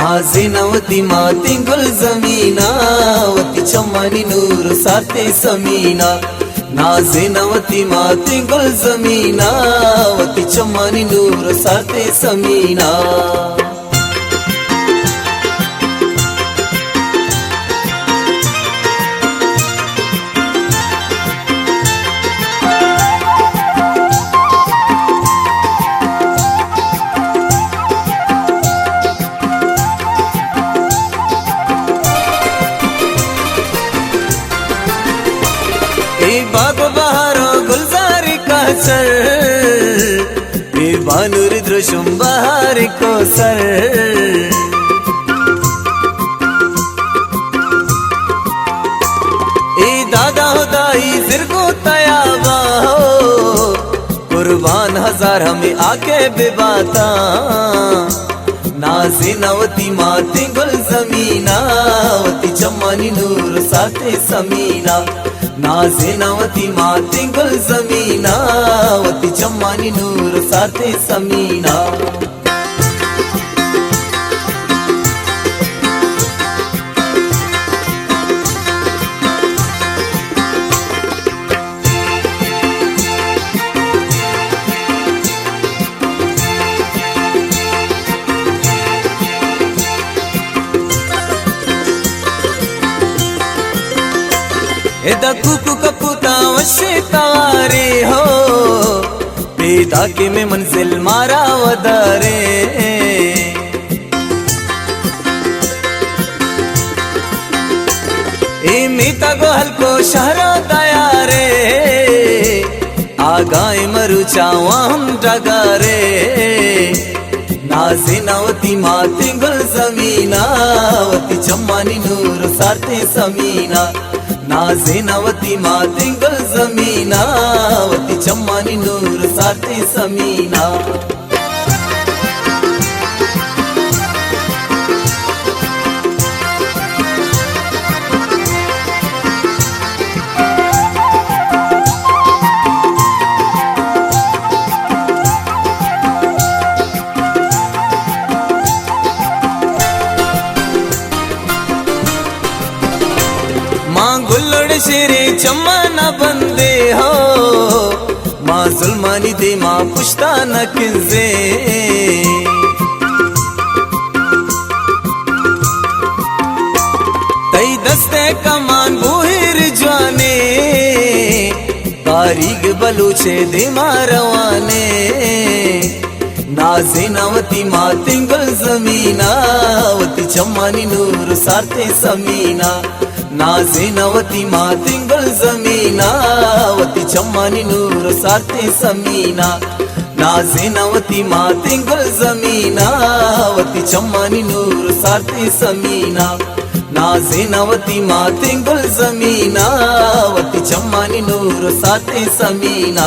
नाज़िनवती माती गुल ज़मीना वती चम्मनी नूर साते समीना। नाज़िनवती माती गुल ज़मीना वती चम्मनी नूर साते समीना। बागो बहारो गुलजारी का सर बानूर द्रुशुम बहार को सर। दादा हो दाई जिरगो तयाबा हो कुर्बान हजार हमें आके बेबाता। नाज़िनवती माती गुल ज़मीना वती चम्मनी नूर साते समीना। नाज़िनवती माती गुल ज़मीना वती चम्मनी नूर साते समीना। एदा कुकु कपूता वशे तारे हो बेदा के में मंजिल मारा वदारे। मीता गो हल्को शहरा दयारे आगाए मरुचा हम डगारे। नाज़िनवती माती गुल ज़मीना वती चम्मनी नूर साते समीना। नाज़िनवती माती गुल ज़मीना वती चम्मनी नूर साते समीना। माँ गुल्लड़ शेरे चम्मना बंदे हो माँ जुल्मानी दे माँ पुश्ता न किंजे। तई दस्ते कमान बुहिर जवाने तारीग बलूचे दे मारवाने। नाज़िनवती माती गुल ज़मीना वती चम्मनी नूर साते समीना। नाज़िनवती माती गुल ज़मीना वती चम्मनी नूर साते समीना। नाज़िनवती माती गुल ज़मीना वती चम्मनी नूर साते समीना। नाज़िनवती माती गुल ज़मीना वती चम्मनी नूर साते समीना।